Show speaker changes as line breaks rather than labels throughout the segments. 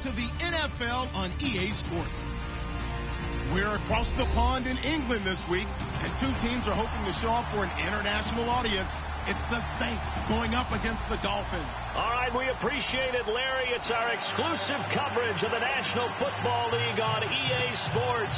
to the NFL on EA Sports. We're across the pond in England this week, and two teams are hoping to show up for an international audience. It's the Saints going up against the Dolphins.
All right, we appreciate it, Larry. It's our exclusive coverage of the National Football League on EA Sports.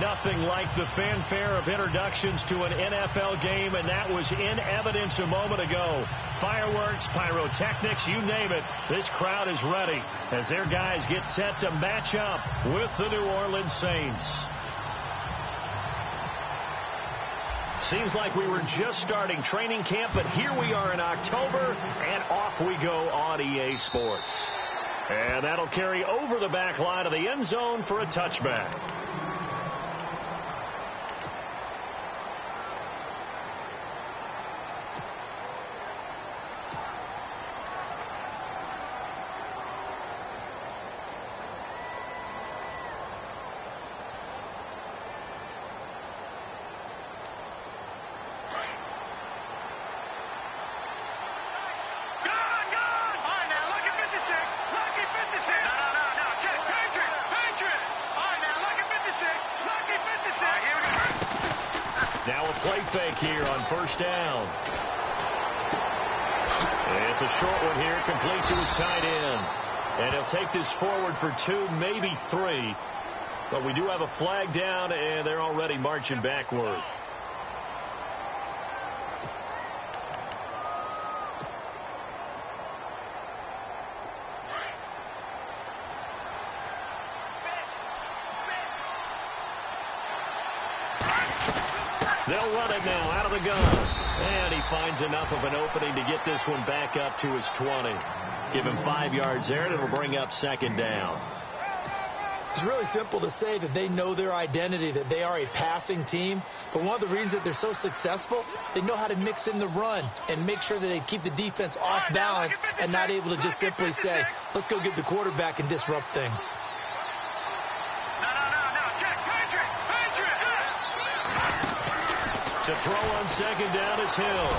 Nothing like the fanfare of introductions to an NFL game, and that was in evidence a moment ago. Fireworks, pyrotechnics, you name it. This crowd is ready as their guys get set to match up with the New Orleans Saints. Seems like we were just starting training camp, but here we are in October, and off we go on EA Sports. And that'll carry over the back line of the end zone for a touchback. Now a play fake here on first down. It's a short one here, complete to his tight end. And he'll take this forward for 2, maybe 3. But we do have a flag down, and they're already marching backward. They'll run it now out of the gun. And he finds enough of an opening to get this one back up to his 20. Give him 5 yards there, and it'll bring up second down.
It's really simple to say that they know their identity, that they are a passing team. But one of the reasons that they're so successful, they know how to mix in the run and make sure that they keep the defense off balance and not able to just simply say, let's go get the quarterback and disrupt things.
To throw on second down is Hill.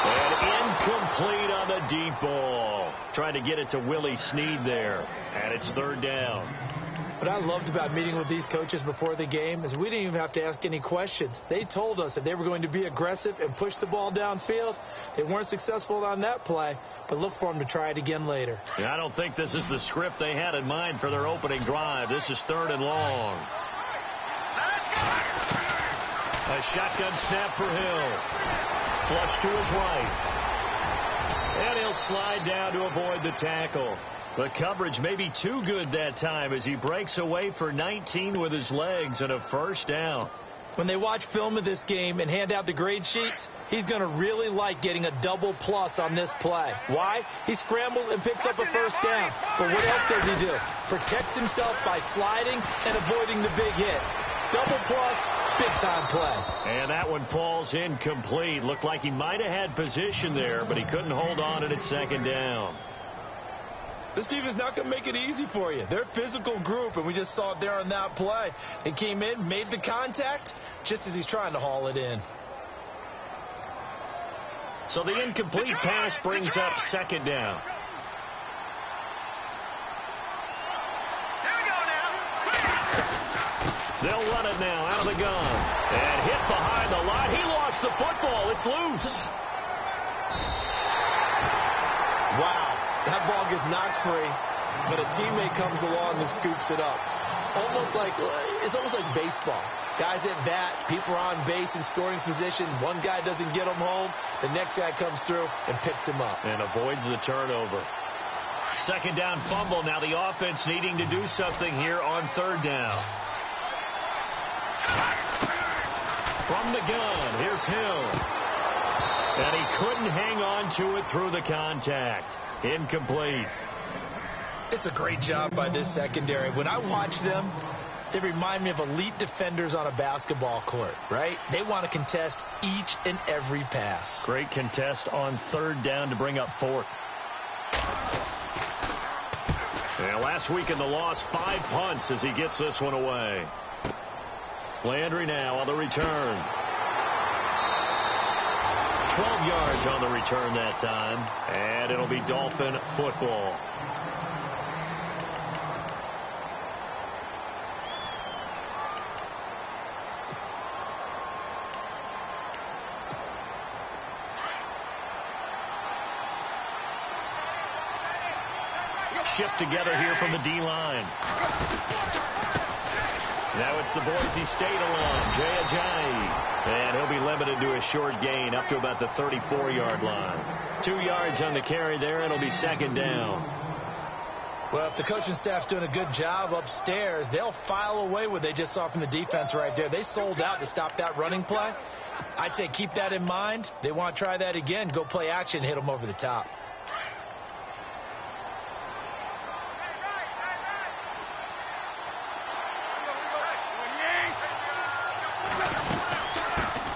And incomplete on the deep ball. Trying to get it to Willie Snead there. And it's third down.
What I loved about meeting with these coaches before the game is we didn't even have to ask any questions. They told us that they were going to be aggressive and push the ball downfield. They weren't successful on that play, but look for them to try it again later.
Yeah, I don't think this is the script they had in mind for their opening drive. This is third and long. A shotgun snap for Hill. Flush to his right. And he'll slide down to avoid the tackle. The coverage may be too good that time as he breaks away for 19 with his legs and a first down.
When they watch film of this game and hand out the grade sheets, he's going to really like getting a double plus on this play. Why? He scrambles and picks up a first down. But what else does he do? Protects himself by sliding and avoiding the big hit. Double plus, big-time play.
And that one falls incomplete. Looked like he might have had position there, but he couldn't hold on at second down.
This team is not going to make it easy for you. They're a physical group, and we just saw it there on that play. He came in, made the contact, just as he's trying to haul it in.
So the incomplete pass brings up second down. They'll run it now out of the gun. And hit behind the line. He lost the football. It's loose.
Wow. That ball gets knocked free, but a teammate comes along and scoops it up. It's almost like baseball. Guys at bat, people are on base in scoring position. One guy doesn't get him home. The next guy comes through and picks him up.
And avoids the turnover. Second down fumble. Now the offense needing to do something here on third down. From the gun, here's Hill. And he couldn't hang on to it through the contact. Incomplete.
It's a great job by this secondary. When I watch them, they remind me of elite defenders on a basketball court, right? They want to contest each and every pass.
Great contest on third down to bring up fourth. And last week in the loss, 5 punts as he gets this one away. Landry now on the return. 12 yards on the return that time. And it'll be Dolphin football. shift together here from the D-line. Now it's the Boise State alum, Jay Ajayi. And he'll be limited to a short gain up to about the 34-yard line. 2 yards on the carry there. It'll be second down.
Well, if the coaching staff's doing a good job upstairs, they'll file away what they just saw from the defense right there. They sold out to stop that running play. I'd say keep that in mind. They want to try that again. Go play action, hit them over the top.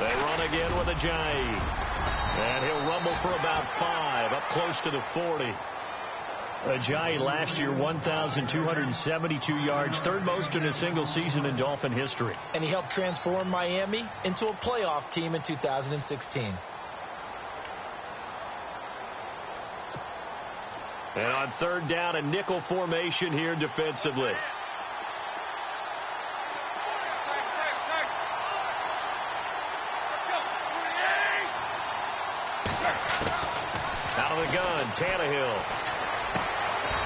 They run again with Ajayi. And he'll rumble for about 5, up close to the 40. Ajayi last year, 1,272 yards, third most in a single season in Dolphin history.
And he helped transform Miami into a playoff team in 2016.
And on third down, a nickel formation here defensively. Out of the gun, Tannehill.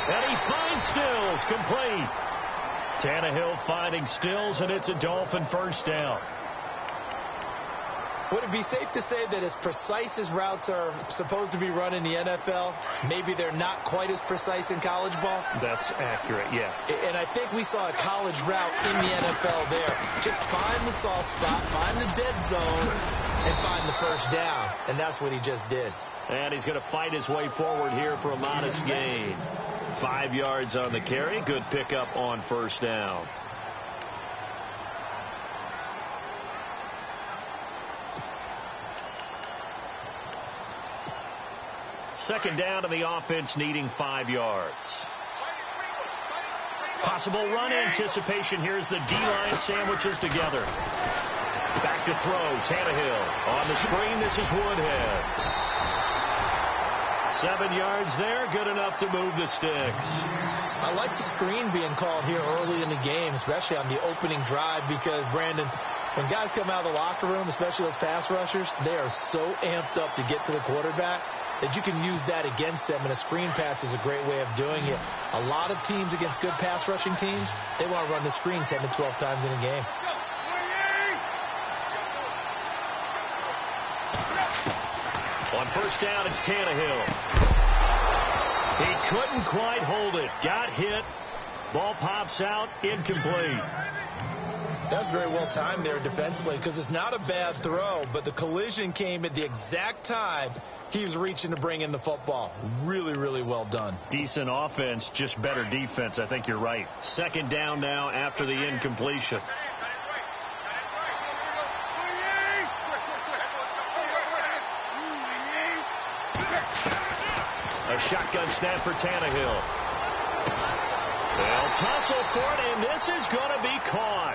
And he finds Stills, complete. Tannehill finding Stills, and it's a Dolphin first down.
Would it be safe to say that as precise as routes are supposed to be run in the NFL, maybe they're not quite as precise in college ball?
That's accurate, yeah.
And I think we saw a college route in the NFL there. Just find the soft spot, find the dead zone, and find the first down. And that's what he just did.
And he's going to fight his way forward here for a modest gain. 5 yards on the carry. Good pickup on first down. Second down, and the offense needing 5 yards. Possible run anticipation. Here's the D-line sandwiches together. Back to throw. Tannehill on the screen. This is Woodhead. 7 yards there, good enough to move the sticks.
I like the screen being called here early in the game, especially on the opening drive, because, Brandon, when guys come out of the locker room, especially those pass rushers, they are so amped up to get to the quarterback that you can use that against them, and a screen pass is a great way of doing it. A lot of teams against good pass rushing teams, they want to run the screen 10 to 12 times in a game.
On first down, it's Tannehill. He couldn't quite hold it. Got hit. Ball pops out. Incomplete.
That's very well timed there defensively, because it's not a bad throw, but the collision came at the exact time he was reaching to bring in the football. Really, really well done.
Decent offense, just better defense. I think you're right. Second down now after the incompletion. A shotgun snap for Tannehill. They'll tussle for it, and this is going to be caught.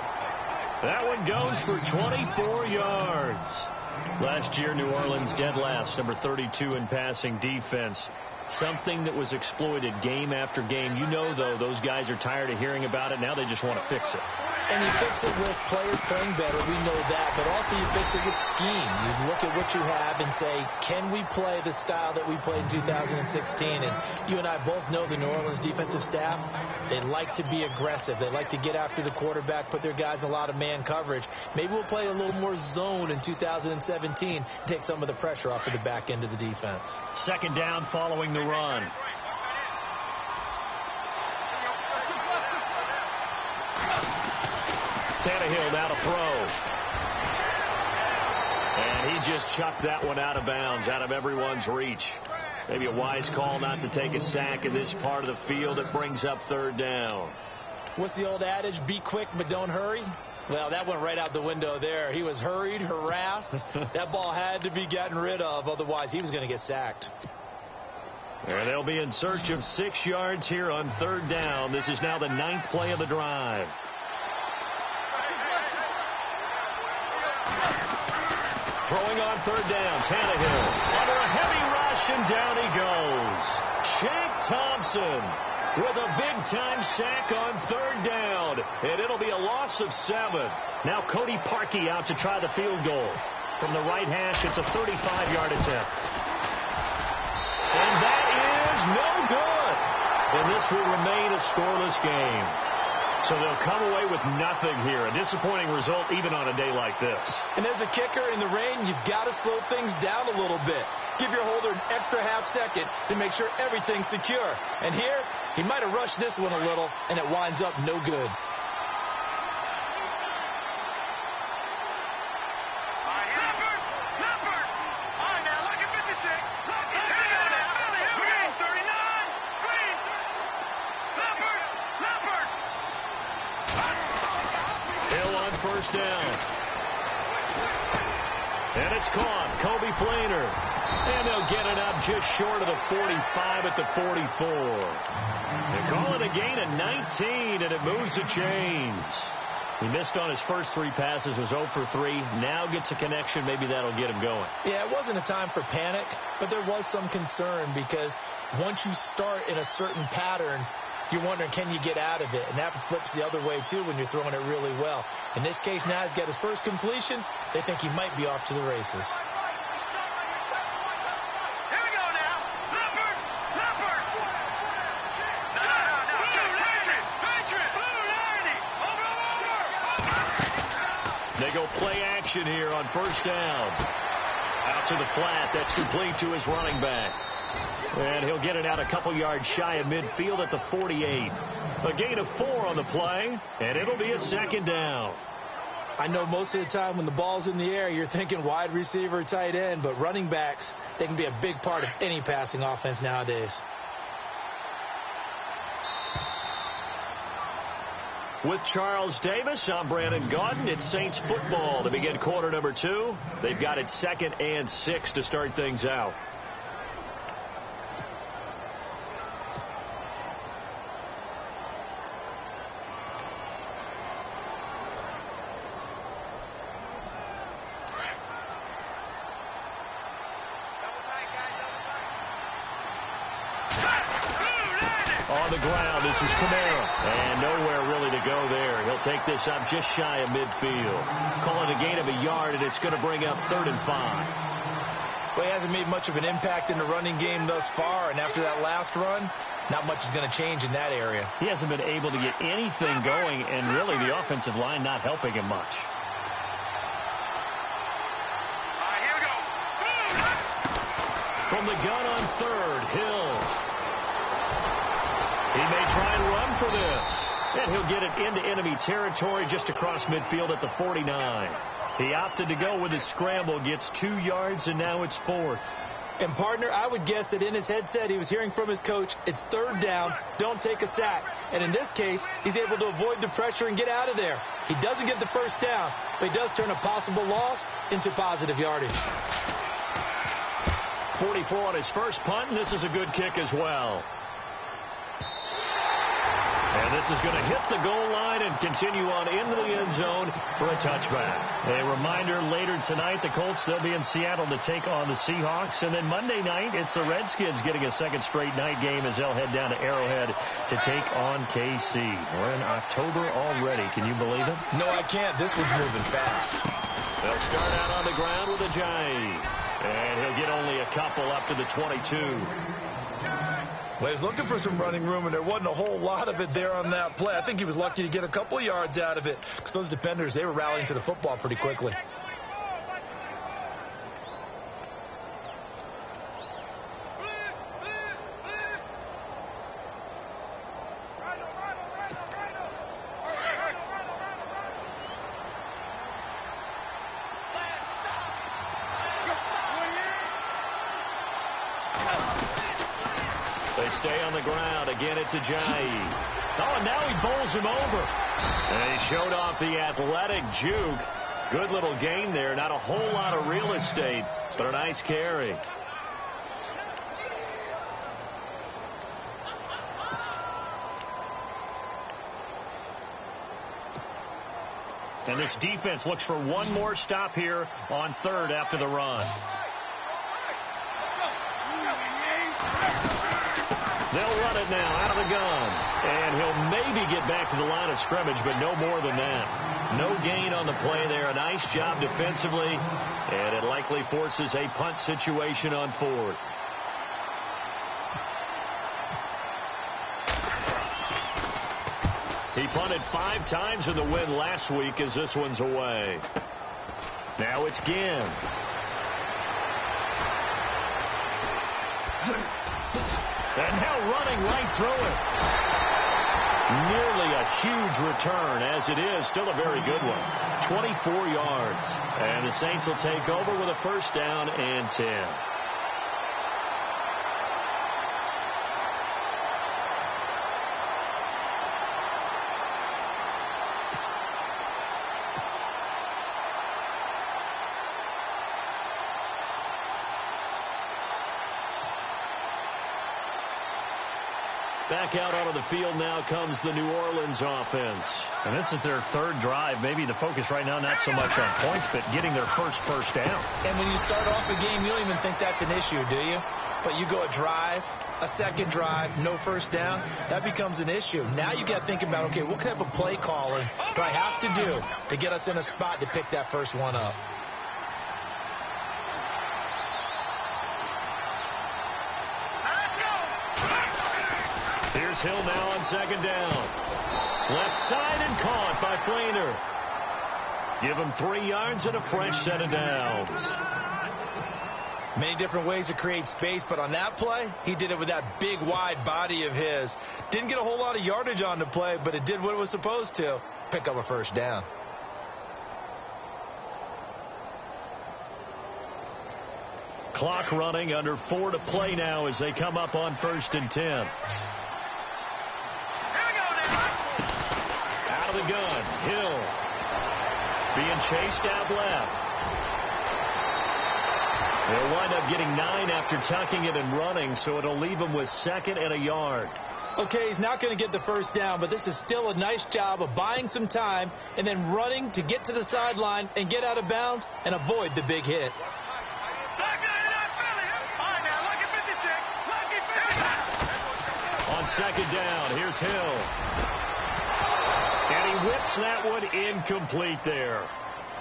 That one goes for 24 yards. Last year, New Orleans dead last, number 32 in passing defense. Something that was exploited game after game. You know, though, those guys are tired of hearing about it. Now they just want to fix it.
And you fix it with players playing better. We know that. But also you fix it with scheme. You look at what you have and say, can we play the style that we played in 2016? And you and I both know the New Orleans defensive staff, they like to be aggressive. They like to get after the quarterback, put their guys in a lot of man coverage. Maybe we'll play a little more zone in 2017, take some of the pressure off of the back end of the defense.
Second down following the run. Tannehill now to throw. And he just chucked that one out of bounds, out of everyone's reach. Maybe a wise call not to take a sack in this part of the field. It brings up third down.
What's the old adage? Be quick, but don't hurry. Well, that went right out the window there. He was hurried, harassed. That ball had to be gotten rid of. Otherwise, he was going to get sacked.
And they'll be in search of 6 yards here on third down. This is now the 9th play of the drive. Throwing on third down, Tannehill under a heavy rush, and down he goes. Shaq Thompson with a big-time sack on third down, and it'll be a loss of 7. Now Cody Parkey out to try the field goal. From the right hash, it's a 35-yard attempt. And that is no good. And this will remain a scoreless game. So they'll come away with nothing here. A disappointing result even on a day like this.
And as a kicker in the rain, you've got to slow things down a little bit. Give your holder an extra half second to make sure everything's secure. And here, he might have rushed this one a little, and it winds up no good.
First down. And it's caught. Kobe Flainer. And they'll get it up just short of the 45 at the 44. They call it a gain of 19, and it moves the chains. He missed on his first 3 passes, was 0 for 3. Now gets a connection. Maybe that'll get him going.
Yeah, it wasn't a time for panic, but there was some concern because once you start in a certain pattern, you're wondering, can you get out of it? And that flips the other way, too, when you're throwing it really well. In this case, now he's got his first completion. They think he might be off to the races.
Here we go now. Leopard! Leopard! No.
They go play action here on first down. Out to the flat. That's complete to his running back. And he'll get it out a couple yards shy of midfield at the 48. A gain of 4 on the play, and it'll be a second down.
I know most of the time when the ball's in the air, you're thinking wide receiver, tight end, but running backs, they can be a big part of any passing offense nowadays.
With Charles Davis, I'm Brandon Gaudin. It's Saints football to begin quarter number 2. They've got it 2nd and 6 to start things out. On the ground, this is Kamara. And nowhere really to go there. He'll take this up just shy of midfield. Call it a gain of a yard, and it's going to bring up 3rd and 5.
Well, he hasn't made much of an impact in the running game thus far, and after that last run, not much is going to change in that area.
He hasn't been able to get anything going, and really the offensive line not helping him much.
Here we go.
From the gun on 3rd, Hill. He may try and run for this. And he'll get it into enemy territory just across midfield at the 49. He opted to go with his scramble, gets 2 yards, and now it's 4th.
And, partner, I would guess that in his headset he was hearing from his coach, it's 3rd down, don't take a sack. And in this case, he's able to avoid the pressure and get out of there. He doesn't get the first down, but he does turn a possible loss into positive yardage.
44 on his first punt, and this is a good kick as well. And this is going to hit the goal line and continue on into the end zone for a touchback. A reminder, later tonight, the Colts, they'll be in Seattle to take on the Seahawks. And then Monday night, it's the Redskins getting a second straight night game as they'll head down to Arrowhead to take on KC. We're in October already. Can you believe it?
No, I can't. This one's moving fast.
They'll start out on the ground with a jive. And he'll get only a couple up to the 22.
Well, he was looking for some running room, and there wasn't a whole lot of it there on that play. I think he was lucky to get a couple of yards out of it because those defenders, they were rallying to the football pretty quickly.
They stay on the ground. Again, it's Ajayi. Oh, and now he bowls him over. And he showed off the athletic juke. Good little gain there. Not a whole lot of real estate, but a nice carry. And this defense looks for one more stop here on 3rd after the run. They'll run it now out of the gun. And he'll maybe get back to the line of scrimmage, but no more than that. No gain on the play there. A nice job defensively. And it likely forces a punt situation on 4th. He punted 5 times in the win last week as this one's away. Now it's Ginn. And now running right through it. Nearly a huge return, as it is. Still a very good one. 24 yards. And the Saints will take over with a first down and 10. Back out onto the field now comes the New Orleans offense.
And this is their 3rd drive. Maybe the focus right now not so much on points, but getting their first down.
And when you start off the game, you don't even think that's an issue, do you? But you go a drive, a second drive, no first down, that becomes an issue. Now you got to think about, okay, what type of play calling do I have to do to get us in a spot to pick that first one up?
Here's Hill now on 2nd down. Left side and caught by Flainer. Give him 3 yards and a fresh set of downs.
Many different ways to create space, but on that play, he did it with that big, wide body of his. Didn't get a whole lot of yardage on the play, but it did what it was supposed to. Pick up a first down.
Clock running, under 4 to play now as they come up on 1st and 10. Out of the gun, Hill being chased out left. They'll wind up getting 9 after tucking it and running, so it'll leave them with 2nd and a yard.
Okay, he's not going to get the first down, but this is still a nice job of buying some time and then running to get to the sideline and get out of bounds and avoid the big hit.
On 2nd down, here's Hill. And he whips that one incomplete there.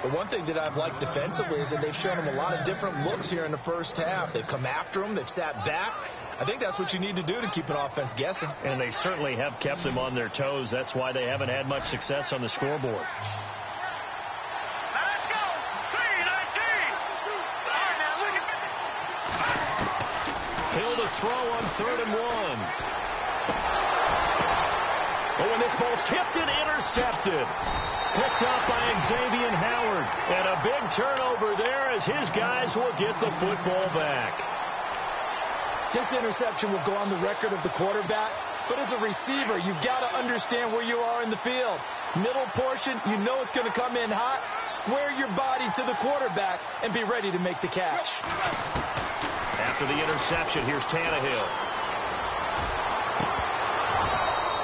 The one thing that I've liked defensively is that they've shown him a lot of different looks here in the first half. They've come after him. They've sat back. I think that's what you need to do to keep an offense guessing.
And they certainly have kept them on their toes. That's why they haven't had much success on the scoreboard.
Let's go. 3-19.
Hill to throw on 3rd and 1. Oh, and this ball's tipped and intercepted. Picked up by Xavier Howard. And a big turnover there as his guys will get the football back.
This interception will go on the record of the quarterback. But as a receiver, you've got to understand where you are in the field. Middle portion, you know it's going to come in hot. Square your body to the quarterback and be ready to make the catch.
After the interception, here's Tannehill.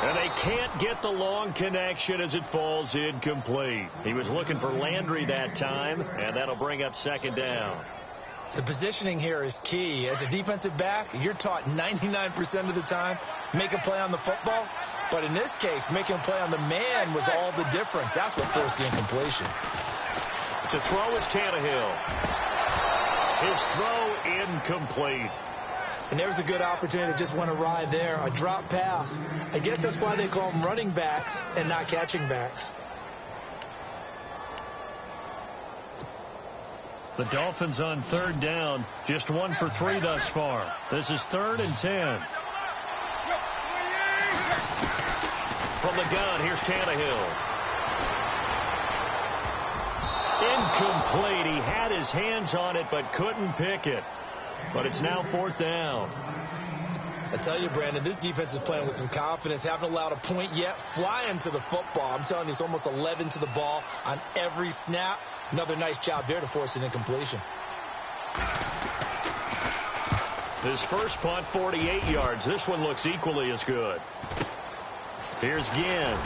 And they can't get the long connection as it falls incomplete. He was looking for Landry that time, and that'll bring up 2nd down.
The positioning here is key. As a defensive back, you're taught 99% of the time, make a play on the football. But in this case, making a play on the man was all the difference. That's what forced the incompletion.
To throw is Tannehill. His throw incomplete.
And there's a good opportunity to just want to ride there. A drop pass. I guess that's why they call them running backs and not catching backs.
The Dolphins on 3rd down. Just 1 for 3 thus far. This is 3rd and 10. From the gun, here's Tannehill. Incomplete. He had his hands on it but couldn't pick it. But it's now 4th down.
I tell you, Brandon, this defense is playing with some confidence. Haven't allowed a point yet. Flying to the football. I'm telling you, it's almost 11 to the ball on every snap. Another nice job there to force an incompletion.
His first punt, 48 yards. This one looks equally as good. Here's Ginn.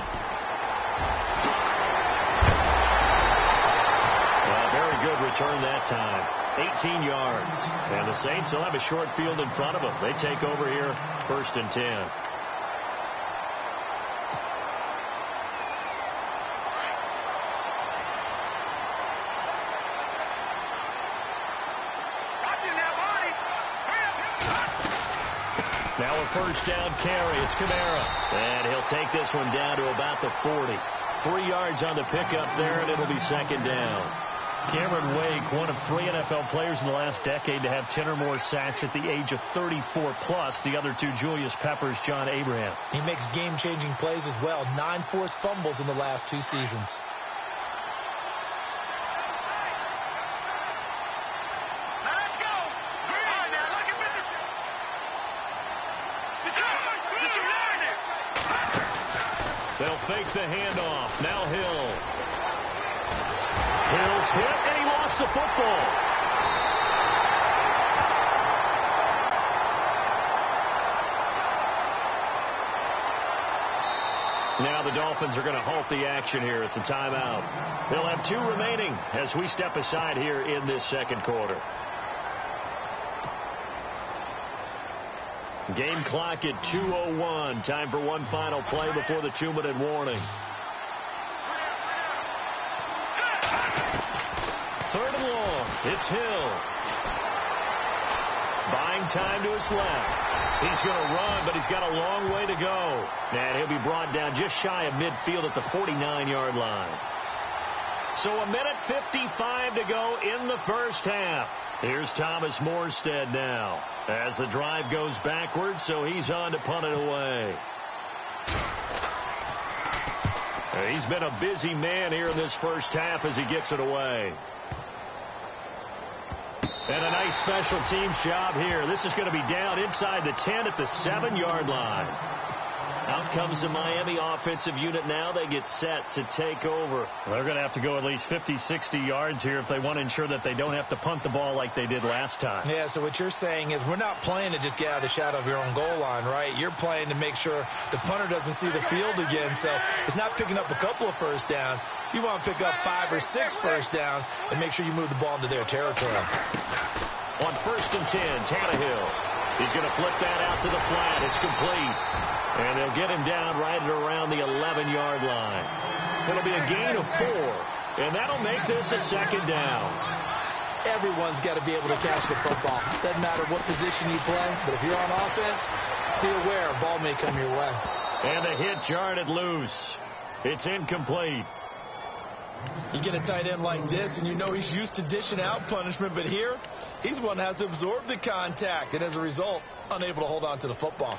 Very good return that time. 18 yards. And the Saints will have a short field in front of them. They take over here, 1st and 10. Now a first down carry. It's Kamara. And he'll take this one down to about the 40. 3 yards on the pickup there, and it'll be second down.
Cameron Wake, one of 3 NFL players in the last decade to have 10 or more sacks at the age of 34+. The other 2, Julius Peppers, John Abraham.
He makes game-changing plays as well. 9 forced fumbles in the last 2 seasons.
They'll fake the handoff. Now Hill. Hill's hit, and he lost the football. Now the Dolphins are going to halt the action here. It's a timeout. They'll have 2 remaining as we step aside here in this second quarter. Game clock at 2:01. Time for one final play before the 2-minute warning. 3rd and long. It's Hill. Buying time to his left. He's going to run, but he's got a long way to go. And he'll be brought down just shy of midfield at the 49-yard line. So 1:55 to go in the first half. Here's Thomas Morstead now as the drive goes backwards, so he's on to punt it away. He's been a busy man here in this first half as he gets it away. And a nice special teams job here. This is going to be down inside the 10 at the 7-yard line. Out comes the Miami offensive unit now. They get set to take over.
They're going to have to go at least 50, 60 yards here if they want to ensure that they don't have to punt the ball like they did last time.
Yeah, so what you're saying is we're not playing to just get out of the shadow of your own goal line, right? You're playing to make sure the punter doesn't see the field again. So it's not picking up a couple of first downs. You want to pick up 5 or 6 first downs and make sure you move the ball into their territory.
On 1st and 10, Tannehill. He's going to flip that out to the flat. It's complete. And they'll get him down right at around the 11-yard line. It'll be a gain of 4. And that'll make this a second down.
Everyone's got to be able to catch the football. Doesn't matter what position you play, but if you're on offense, be aware a ball may come your way.
And the hit jarred it loose. It's incomplete.
You get a tight end like this, and you know he's used to dishing out punishment, but here, he's the one that has to absorb the contact, and as a result, unable to hold on to the football.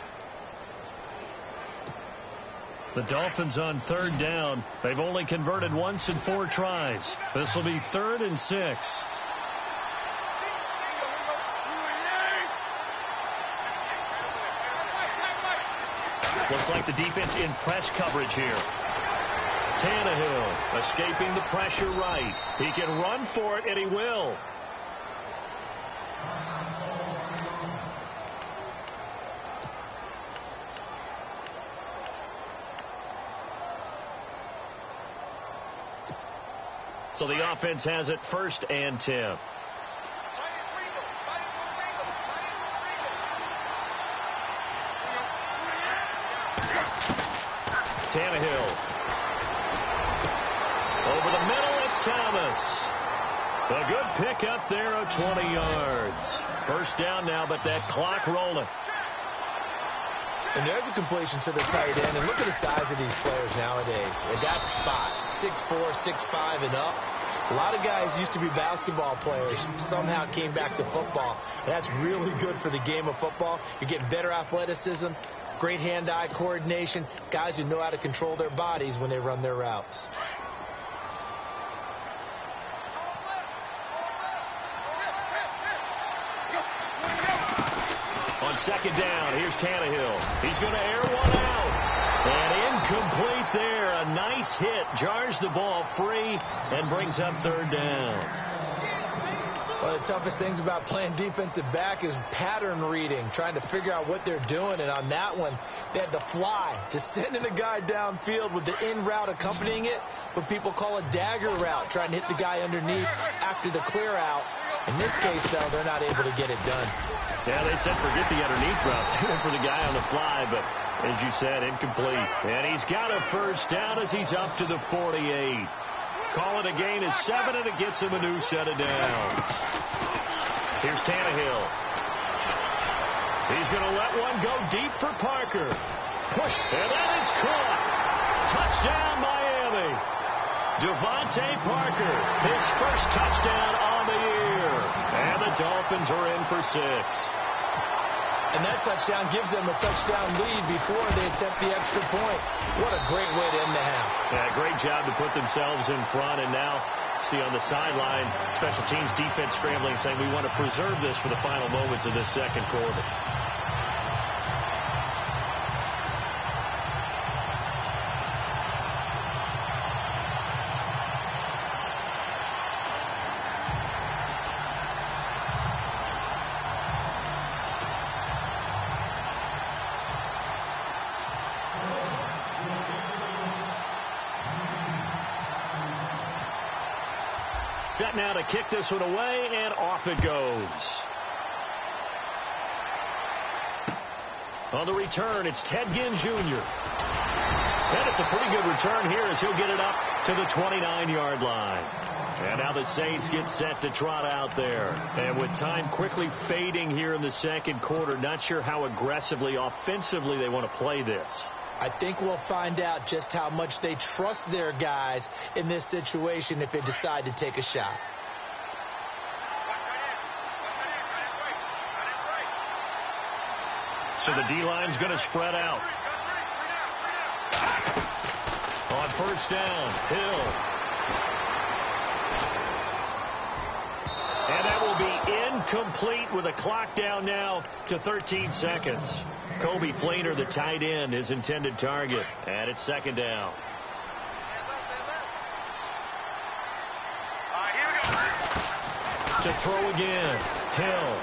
The Dolphins on 3rd down. They've only converted once in 4 tries. This will be 3rd and 6. Looks like the defense in press coverage here.
Tannehill escaping the pressure right. He can run for it, and he will. So the offense has it 1st and 10. Tannehill. Over the middle, it's Thomas. A good pickup there of 20 yards. First down now, but that clock rolling.
And there's a completion to the tight end. And look at the size of these players nowadays. At that spot, 6'4", 6'5", and up. A lot of guys used to be basketball players, somehow came back to football. And that's really good for the game of football. You're getting better athleticism, great hand-eye coordination, guys who know how to control their bodies when they run their routes.
On 2nd down, here's Tannehill. He's going to air one out. And incomplete there. A nice hit. Jars the ball free and brings up 3rd down.
One of the toughest things about playing defensive back is pattern reading, trying to figure out what they're doing. And on that one, they had to fly, just sending a guy downfield with the in route accompanying it, what people call a dagger route, trying to hit the guy underneath after the clear out. In this case, though, they're not able to get it done.
Yeah, they said forget the underneath route. They went for the guy on the fly, but as you said, incomplete. And he's got a first down as he's up to the 48. Call it a gain of 7, and it gets him a new set of downs. Here's Tannehill. He's going to let one go deep for Parker. Push, and that is caught. Touchdown, Miami. Devontae Parker, his first touchdown on the year. And the Dolphins are in for 6.
And that touchdown gives them a touchdown lead before they attempt the extra point. What a great way to end the half.
Yeah, great job to put themselves in front. And now, see on the sideline, special teams defense scrambling, saying we want to preserve this for the final moments of this second quarter. Set now to kick this one away, and off it goes. On the return, it's Ted Ginn Jr. And it's a pretty good return here as he'll get it up to the 29-yard line. And now the Saints get set to trot out there. And with time quickly fading here in the second quarter, not sure how aggressively, offensively they want to play this.
I think we'll find out just how much they trust their guys in this situation if they decide to take a shot.
So the D-line's going to spread out. On first down, Hill. And that will be incomplete with a clock down now to 13 seconds. Kobe Fleener, the tight end, his intended target. And it's second down. To throw again, Hill.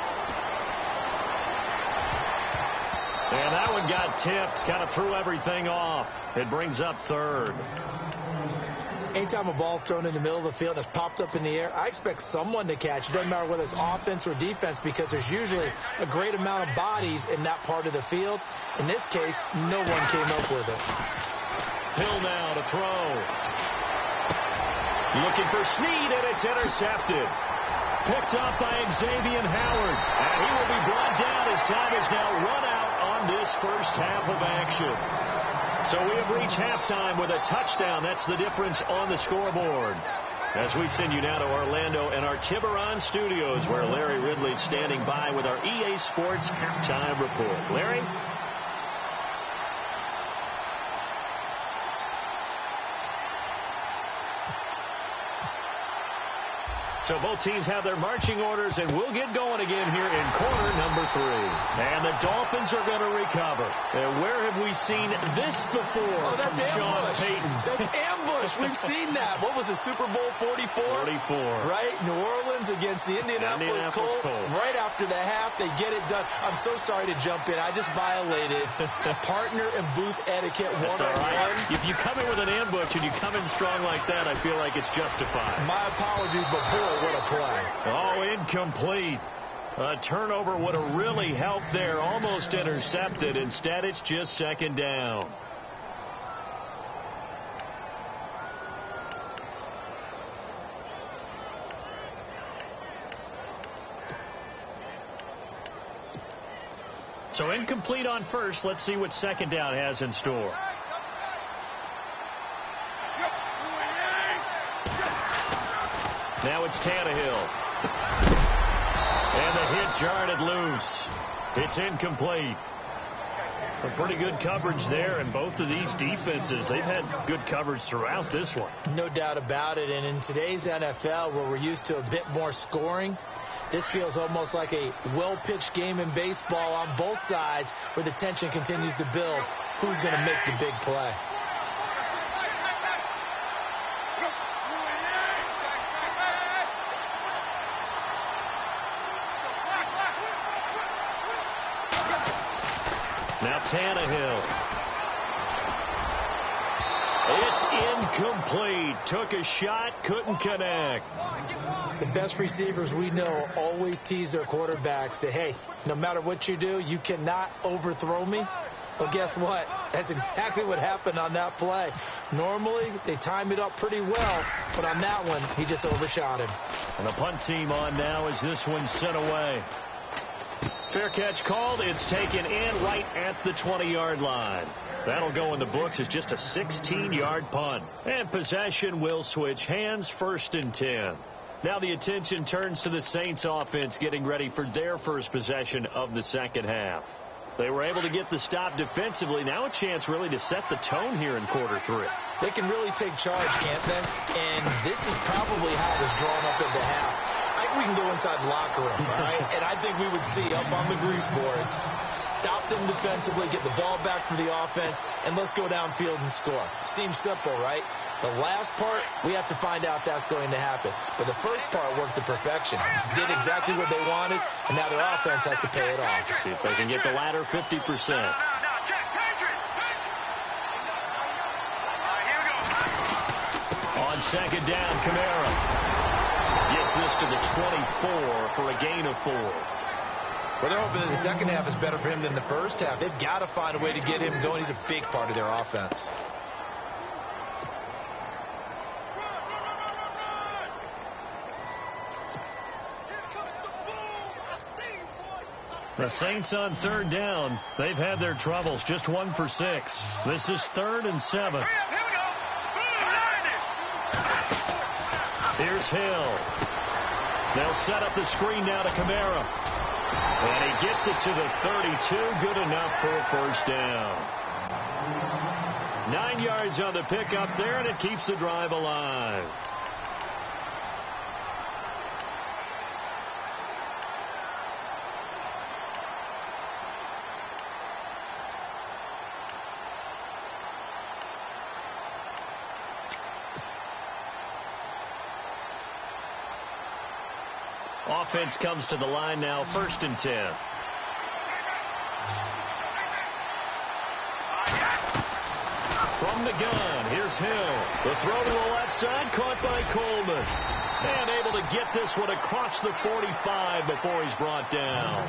And that one got tipped, kind of threw everything off. It brings up third.
Anytime a ball's thrown in the middle of the field and it's popped up in the air, I expect someone to catch. It doesn't matter whether it's offense or defense because there's usually a great amount of bodies in that part of the field. In this case, no one came up with it.
Hill now to throw. Looking for Snead, and it's intercepted. Picked off by Xavier Howard. And he will be brought down as time is now run out on this first half of action. So we have reached halftime with a touchdown. That's the difference on the scoreboard. As we send you now to Orlando and our Tiburon studios, where Larry Ridley's standing by with our EA Sports halftime report. Larry? So both teams have their marching orders, and we'll get going again here in quarter number 3. And the Dolphins are going to recover. And where have we seen this before?
Oh, that's
Sean
ambush.
Payton.
That's ambush. We've seen that. What was it, Super Bowl 44?
44.
Right? New Orleans against the Indianapolis Colts. Right after the half, they get it done. I'm so sorry to jump in. I just violated partner and booth etiquette one-on-one.
Right. If you come in with an ambush and you come in strong like that, I feel like it's justified.
My apologies, but boy, what a play.
Oh, incomplete. A turnover would have really helped there. Almost intercepted. Instead, it's just second down. So incomplete on first. Let's see what second down has in store. Now it's Tannehill. And the hit jarred it loose. It's incomplete. A pretty good coverage there, and both of these defenses, they've had good coverage throughout this one.
No doubt about it. And in today's NFL, where we're used to a bit more scoring, this feels almost like a well-pitched game in baseball on both sides where the tension continues to build. Who's going to make the big play?
Now Tannehill. It's incomplete. Took a shot, couldn't connect.
The best receivers we know always tease their quarterbacks that, hey, no matter what you do, you cannot overthrow me. Well, guess what? That's exactly what happened on that play. Normally, they time it up pretty well, but on that one, he just overshot him.
And the punt team on now as this one's sent away. Fair catch called. It's taken in right at the 20-yard line. That'll go in the books as just a 16-yard punt. And possession will switch hands, 1st and 10. Now the attention turns to the Saints offense getting ready for their first possession of the second half. They were able to get the stop defensively. Now a chance really to set the tone here in quarter 3.
They can really take charge, can't they? And this is probably how it was drawn up at the half. I think we can go inside the locker room, all right? And I think we would see up on the grease boards, stop them defensively, get the ball back for the offense, and let's go downfield and score. Seems simple, right? The last part, we have to find out if that's going to happen. But the first part worked to perfection. Did exactly what they wanted, and now their offense has to pay it off.
See if they can get the latter 50%. On second down, Kamara gets this to the 24 for a gain of 4.
Well, they're hoping that the second half is better for him than the first half. They've got to find a way to get him going. He's a big part of their offense.
The Saints on 3rd down. They've had their troubles. Just 1 for 6. This is 3rd and 7. Here's Hill. They'll set up the screen now to Kamara. And he gets it to the 32. Good enough for a first down. 9 yards on the pickup there, and it keeps the drive alive. Offense comes to the line now, 1st and 10. From the gun, here's Hill. The throw to the left side, caught by Coleman. And able to get this one across the 45 before he's brought down.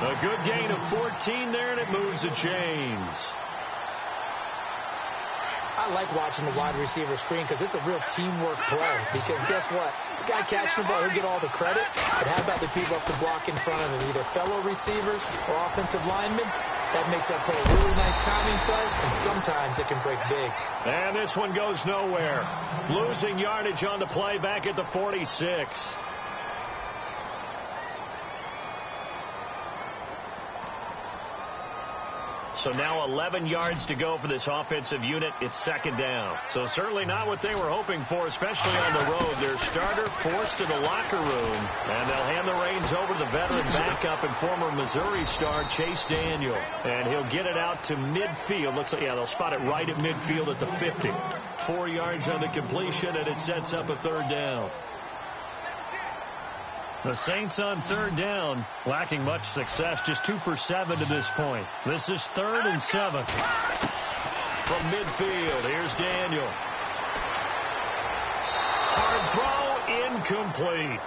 A good gain of 14 there, and it moves the chains.
I like watching the wide receiver screen because it's a real teamwork play. Because guess what? The guy catching the ball, he'll get all the credit. But how about the people up the block in front of him, either fellow receivers or offensive linemen? That makes that play a really nice timing play, and sometimes it can break big.
And this one goes nowhere. Losing yardage on the play back at the 46. So now 11 yards to go for this offensive unit. It's 2nd down. So certainly not what they were hoping for, especially on the road. Their starter forced to the locker room, and they'll hand the reins over to the veteran backup and former Missouri star Chase Daniel. And he'll get it out to midfield. Looks like, yeah, they'll spot it right at midfield at the 50. 4 yards on the completion, and it sets up a 3rd down. The Saints on 3rd down, lacking much success, just 2 for 7 to this point. This is 3rd and 7. From midfield, here's Daniel. Hard throw, incomplete.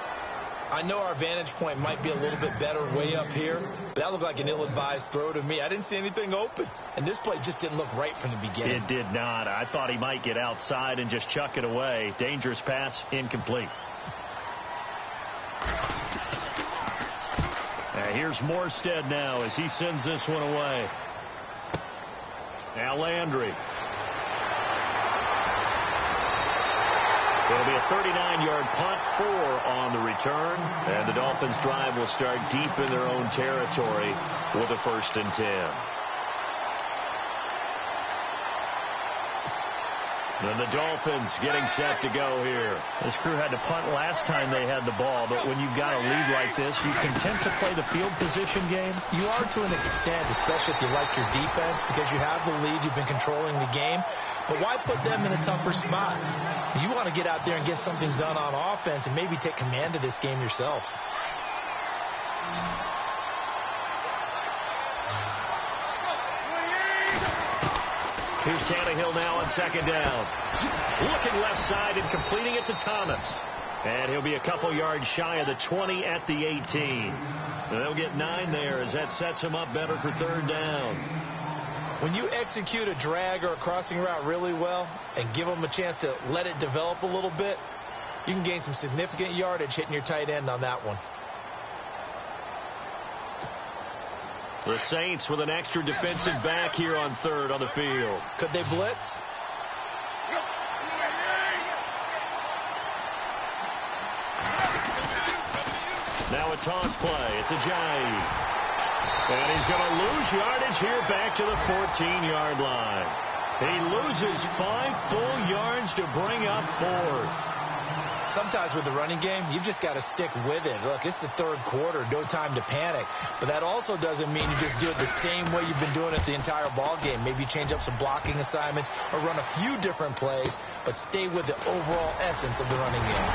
I know our vantage point might be a little bit better way up here, but that looked like an ill-advised throw to me. I didn't see anything open, and this play just didn't look right from the beginning.
It did not. I thought he might get outside and just chuck it away. Dangerous pass, incomplete. Here's Morstead now as he sends this one away. Now Landry. It'll be a 39-yard punt, 4 on the return. And the Dolphins' drive will start deep in their own territory with a 1st and 10. And the Dolphins getting set to go here.
This crew had to punt last time they had the ball, but when you've got a lead like this, you content to play the field position game?
You are to an extent, especially if you like your defense, because you have the lead, you've been controlling the game. But why put them in a tougher spot? You want to get out there and get something done on offense and maybe take command of this game yourself.
Here's Tannehill now on 2nd down. Looking left side and completing it to Thomas. And he'll be a couple yards shy of the 20 at the 18. And they'll get 9 there as that sets him up better for 3rd down.
When you execute a drag or a crossing route really well and give them a chance to let it develop a little bit, you can gain some significant yardage hitting your tight end on that one.
The Saints with an extra defensive back here on third on the field.
Could they blitz?
Now a toss play. It's Ajayi. And he's going to lose yardage here back to the 14-yard line. He loses 5 full yards to bring up 4.
Sometimes with the running game, you've just got to stick with it. Look, it's the third quarter, no time to panic. But that also doesn't mean you just do it the same way you've been doing it the entire ball game. Maybe change up some blocking assignments or run a few different plays, but stay with the overall essence of the running game.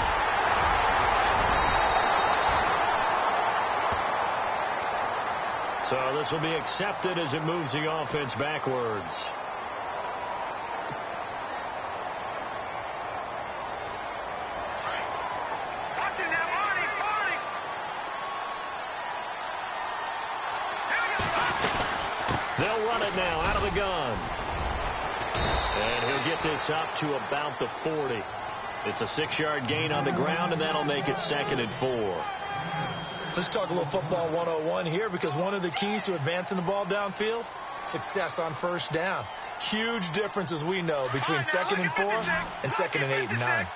So this will be accepted as it moves the offense backwards. They'll run it now out of the gun. And he'll get this up to about the 40. It's a 6-yard gain on the ground, and that'll make it 2nd and 4.
Let's talk a little football 101 here, because one of the keys to advancing the ball downfield, success on first down. Huge difference, as we know, between 2nd and 4 and 2nd and 8 and 9.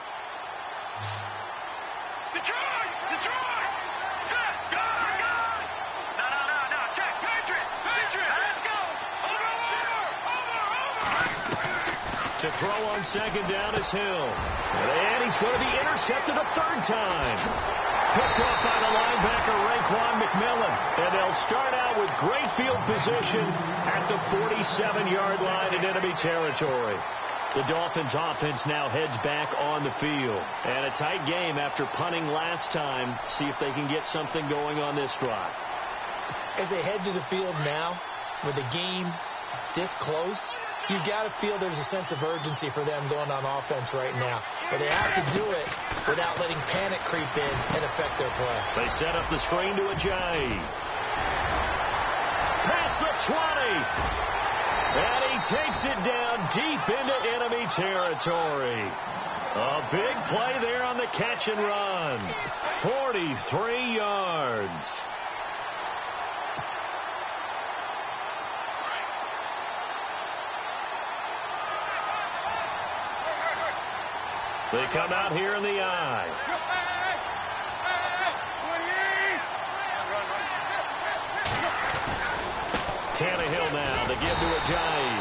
To throw on 2nd down is Hill. And he's going to be intercepted a 3rd time. Picked off by the linebacker, Raekwon McMillan. And they'll start out with great field position at the 47-yard line in enemy territory. The Dolphins offense now heads back on the field. And a tight game after punting last time. See if they can get something going on this drive.
As they head to the field now, with the game this close, you've got to feel there's a sense of urgency for them going on offense right now. But they have to do it without letting panic creep in and affect their play.
They set up the screen to Ajayi. Past the 20. And he takes it down deep into enemy territory. A big play there on the catch and run. 43 yards. They come out here in the eye. Tannehill now to give to Ajayi.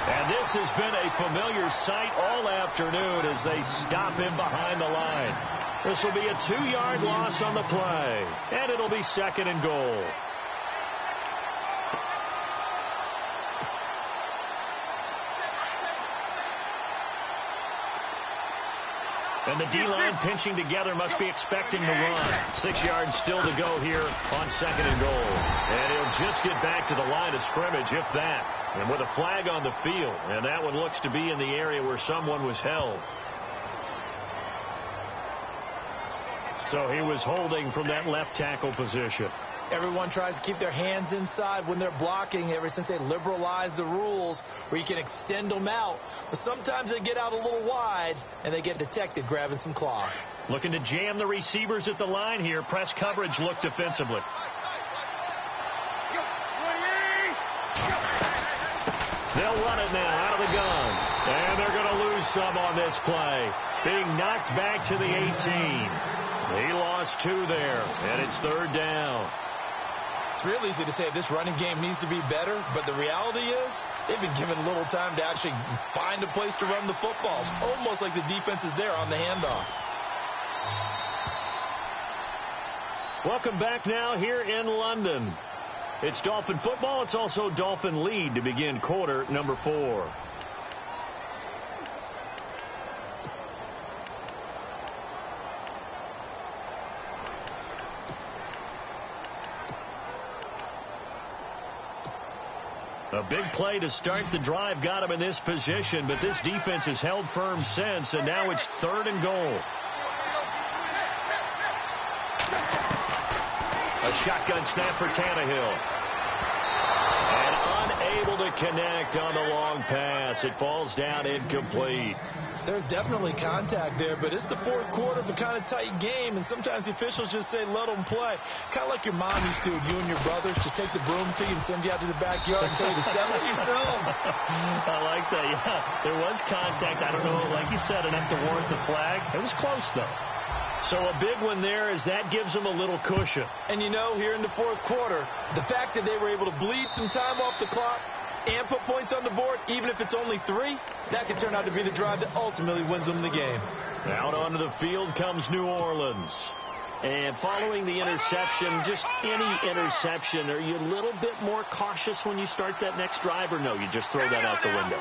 And this has been a familiar sight all afternoon as they stop him behind the line. This will be a 2-yard loss on the play. And it'll be 2nd and goal. And the D-line pinching together must be expecting the run. 6 yards still to go here on 2nd and goal. And he'll just get back to the line of scrimmage, if that. And with a flag on the field. And that one looks to be in the area where someone was held. So he was holding from that left tackle position.
Everyone tries to keep their hands inside when they're blocking ever since they liberalized the rules where you can extend them out. But sometimes they get out a little wide and they get detected grabbing some cloth.
Looking to jam the receivers at the line here. Press coverage look defensively. They'll run it now out of the gun. And they're going to lose some on this play. Being knocked back to the 18. He lost 2 there. And it's 3rd down.
It's real easy to say this running game needs to be better, but the reality is they've been given little time to actually find a place to run the football. It's almost like the defense is there on the handoff.
Welcome back now here in London. It's Dolphin football. It's also Dolphin lead to begin quarter number 4. A big play to start the drive got him in this position, but this defense has held firm since, and now it's 3rd and goal. A shotgun snap for Tannehill. And unable to connect on the long pass. It falls down incomplete.
There's definitely contact there, but it's the fourth quarter of a kind of tight game, and sometimes the officials just say, let them play. Kind of like your mom used to, you and your brothers, just take the broom to you and send you out to the backyard and tell you to settle it yourselves.
I like that, yeah. There was contact. I don't know, like you said, enough to warrant the flag. It was close, though.
So a big one there as that gives them a little cushion.
And, you know, here in the fourth quarter, the fact that they were able to bleed some time off the clock and put points on the board, even if it's only 3, that could turn out to be the drive that ultimately wins them the game.
Out onto the field comes New Orleans. And following the interception, just any interception, are you a little bit more cautious when you start that next drive, or no, you just throw that out the window?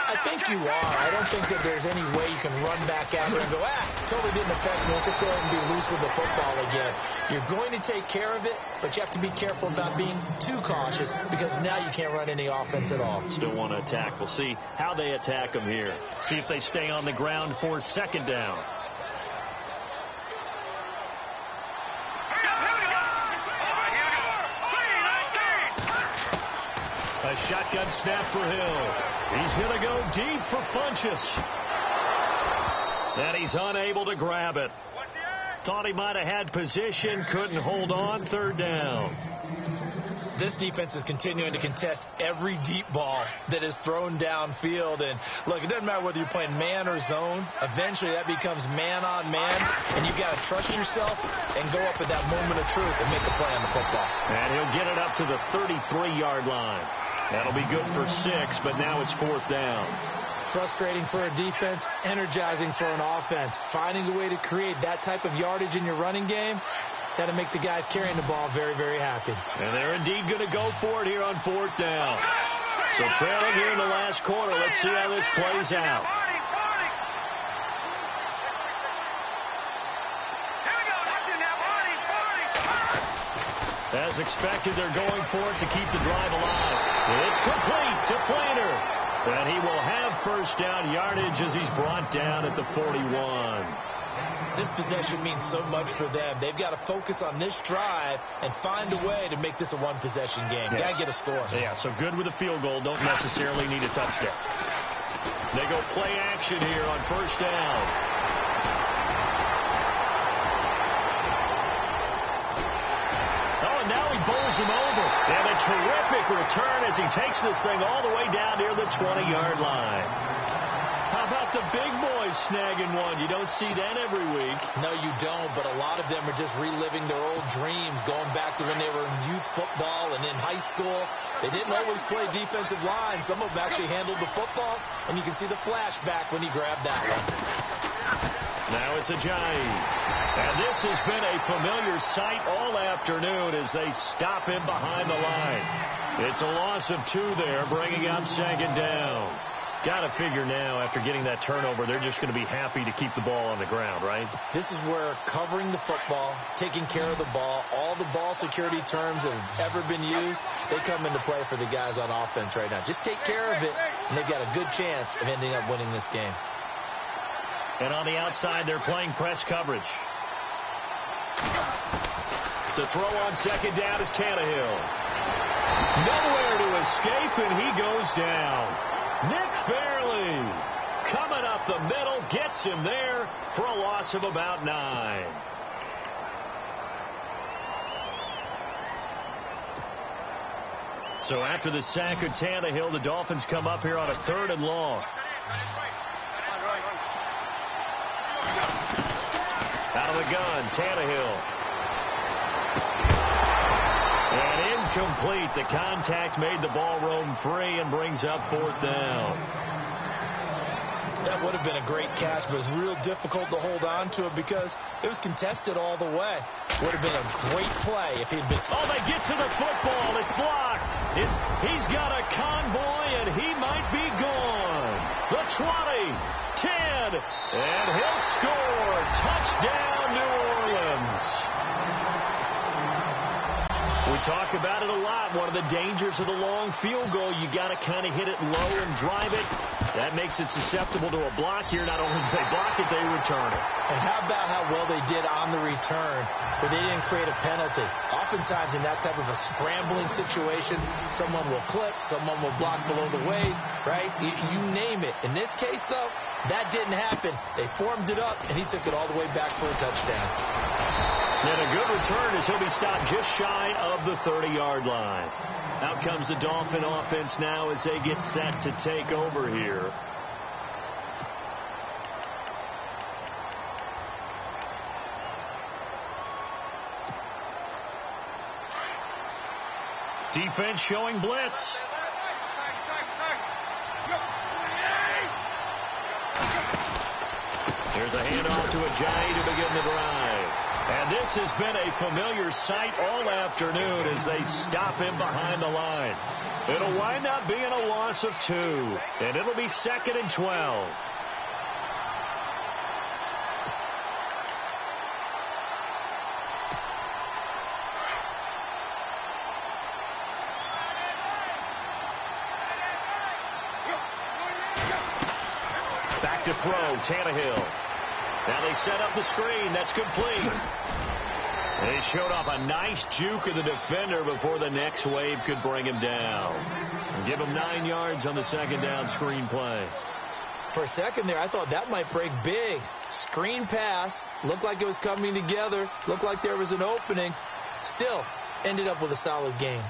I think you are. I don't think that there's any way you can run back out there and go, totally didn't affect me. Let's just go ahead and be loose with the football again. You're going to take care of it, but you have to be careful about being too cautious because now you can't run any offense at all.
Still want to attack. We'll see how they attack them here.
See if they stay on the ground for second down.
A shotgun snap for Hill. He's going to go deep for Funchess. And he's unable to grab it. Thought he might have had position, couldn't hold on, third down.
This defense is continuing to contest every deep ball that is thrown downfield. And, look, it doesn't matter whether you're playing man or zone. Eventually, that becomes man-on-man, and you've got to trust yourself and go up at that moment of truth and make a play on the football.
And he'll get it up to the 33-yard line. That'll be good for 6, but now it's fourth down.
Frustrating for a defense, energizing for an offense. Finding a way to create that type of yardage in your running game, that'll make the guys carrying the ball very, very happy.
And they're indeed going to go for it here on fourth down. So trailing here in the last quarter. Let's see how this plays out. As expected, they're going for it to keep the drive alive. It's complete to Flainer. And he will have first down yardage as he's brought down at the 41.
This possession means so much for them. They've got to focus on this drive and find a way to make this a one-possession game.
Yes.
Got to get a score.
Yeah, so good with a field goal. Don't necessarily need a touchdown. They go play action here on first down. Now he bowls him over. And a terrific return as he takes this thing all the way down near the 20-yard line. How about the big boys snagging one? You don't see that every week.
No, you don't, but a lot of them are just reliving their old dreams, going back to when they were in youth football and in high school. They didn't always play defensive line. Some of them actually handled the football, and you can see the flashback when he grabbed that one.
Now it's Ajayi. And this has been a familiar sight all afternoon as they stop him behind the line. It's a loss of 2 there, bringing up second down. Got to figure now, after getting that turnover, they're just going to be happy to keep the ball on the ground, right?
This is where covering the football, taking care of the ball, all the ball security terms that have ever been used, they come into play for the guys on offense right now. Just take care of it, and they've got a good chance of ending up winning this game.
And on the outside, they're playing press coverage. To throw on second down is Tannehill. Nowhere to escape, and he goes down. Nick Fairley coming up the middle, gets him there for a loss of about 9. So after the sack of Tannehill, the Dolphins come up here on a 3rd and long. Out of the gun, Tannehill. And incomplete. The contact made the ball roam free and brings up 4th down.
That would have been a great catch, but it was real difficult to hold on to it because it was contested all the way. Would have been a great play if he'd been...
Oh, they get to the football. It's blocked. He's got a convoy, and he might be gone. The 20, 10, and he'll score. Touchdown, New Orleans. We talk about it a lot. One of the dangers of the long field goal, you got to kind of hit it low and drive it. That makes it susceptible to a block here. Not only do they block it, they return it.
And how about how well they did on the return, where they didn't create a penalty. Oftentimes in that type of a scrambling situation, someone will clip, someone will block below the waist, right? You name it. In this case, though, that didn't happen. They formed it up, and he took it all the way back for a touchdown.
And a good return as he'll be stopped just shy of the 30-yard line. Out comes the Dolphin offense now as they get set to take over here. Defense showing blitz. There's a handoff to Ajayi to begin the drive. And this has been a familiar sight all afternoon as they stop him behind the line. It'll wind up being a loss of 2, and it'll be 2nd and 12. Back to throw, Tannehill. Now they set up the screen. That's complete. They showed off a nice juke of the defender before the next wave could bring him down. And give him 9 yards on the second down screen play.
For a second there, I thought that might break big. Screen pass. Looked like it was coming together. Looked like there was an opening. Still, ended up with a solid game.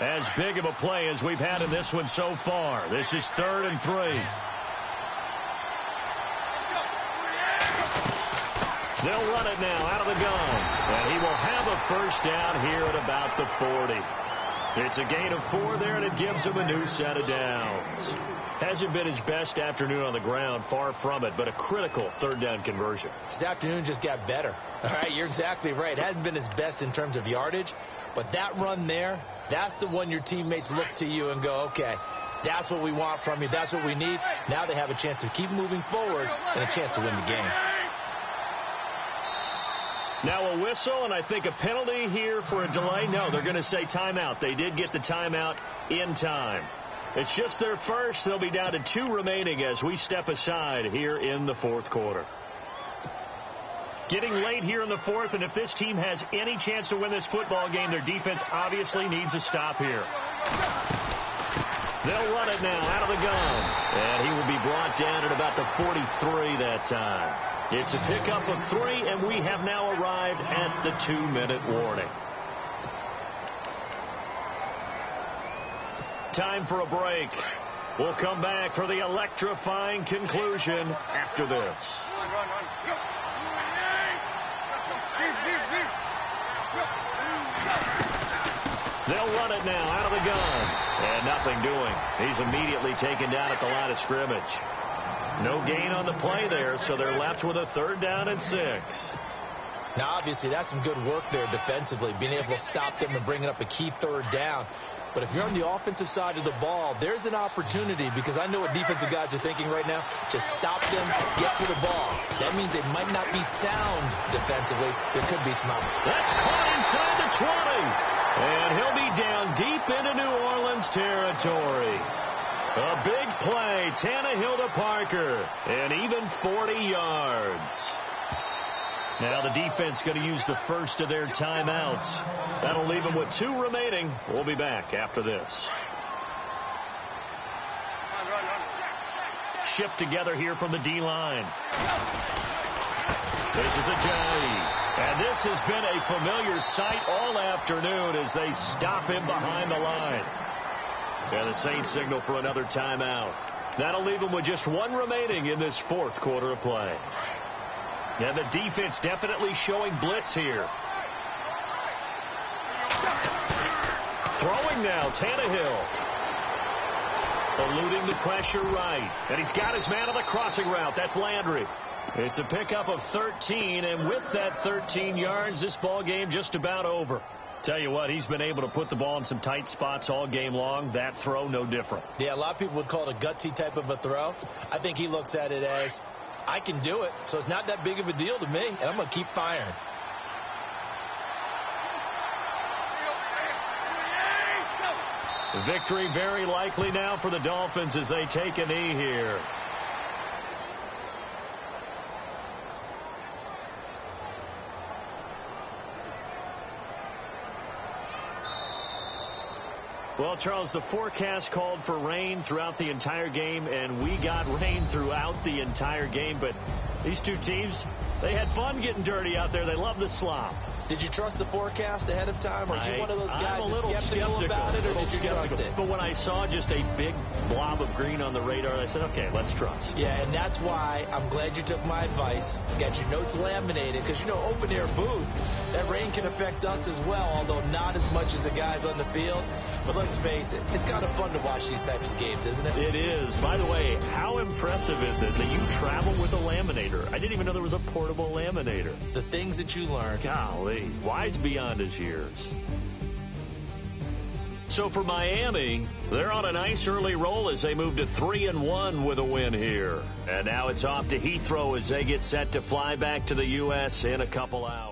As big of a play as we've had in this one so far. This is 3rd and 3. They'll run it now out of the gun. And he will have a first down here at about the 40. It's a gain of 4 there, and it gives him a new set of downs. Hasn't been his best afternoon on the ground, far from it, but a critical 3rd down conversion.
His afternoon just got better. All right, you're exactly right. Hadn't been his best in terms of yardage, but that run there, that's the one your teammates look to you and go, okay, that's what we want from you. That's what we need. Now they have a chance to keep moving forward and a chance to win the game.
Now a whistle, and I think a penalty here for a delay. No, they're going to say timeout. They did get the timeout in time. It's just their first. They'll be down to 2 remaining as we step aside here in the 4th quarter. Getting late here in the 4th, and if this team has any chance to win this football game, their defense obviously needs a stop here. They'll run it now out of the gun, and he will be brought down at about the 43 that time. It's a pickup of 3, and we have now arrived at the 2-minute warning. Time for a break. We'll come back for the electrifying conclusion after this. They'll run it now out of the gun. And nothing doing. He's immediately taken down at the line of scrimmage. No gain on the play there, so they're left with a 3rd down and 6.
Now, obviously, that's some good work there defensively, being able to stop them and bringing up a key 3rd down. But if you're on the offensive side of the ball, there's an opportunity, because I know what defensive guys are thinking right now. Just stop them, get to the ball. That means they might not be sound defensively. There could be some opportunity.
That's caught inside the 20. And he'll be down deep into New Orleans territory. A big play, Tannehill to Parker, and even 40 yards. Now the defense going to use the first of their timeouts. That'll leave them with 2 remaining. We'll be back after this. Shipped together here from the D-line. This is Ajayi. And this has been a familiar sight all afternoon as they stop him behind the line. And the Saints signal for another timeout. That'll leave them with just 1 remaining in this 4th quarter of play. And the defense definitely showing blitz here. Throwing now, Tannehill. Eluding the pressure right. And he's got his man on the crossing route. That's Landry. It's a pickup of 13, and with that 13 yards, this ball game just about over. Tell you what, he's been able to put the ball in some tight spots all game long. That throw, no different.
Yeah, a lot of people would call it a gutsy type of a throw. I think he looks at it as, I can do it, so it's not that big of a deal to me, and I'm going to keep firing.
Victory very likely now for the Dolphins as they take a knee here. Well, Charles, the forecast called for rain throughout the entire game, and we got rain throughout the entire game. But these two teams, they had fun getting dirty out there. They love the slop.
Did you trust the forecast ahead of time? Are you one of those guys
I'm a little
skeptical about it, or did you trust it?
But when I saw just a big blob of green on the radar, I said, okay, let's trust.
Yeah, and that's why I'm glad you took my advice. Got your notes laminated, because, open air booth, that rain can affect us as well, although not as much as the guys on the field. But let's face it, it's kind of fun to watch these types of games, isn't it?
It is. By the way, how impressive is it that you travel with a laminator? I didn't even know there was a portable laminator.
The things that you learn.
Golly, wise beyond his years. So for Miami, they're on a nice early roll as they move to 3-1 with a win here. And now it's off to Heathrow as they get set to fly back to the U.S. in a couple hours.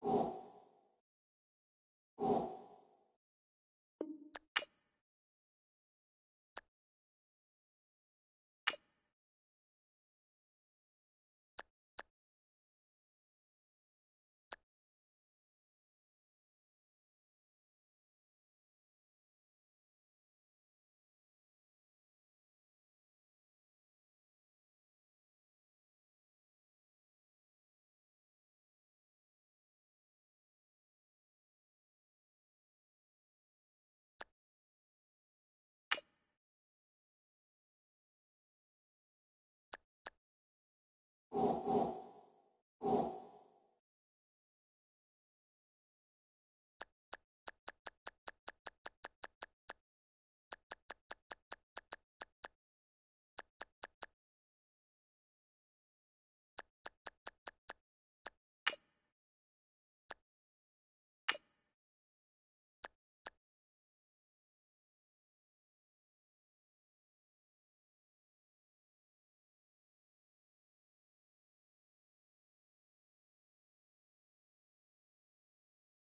you.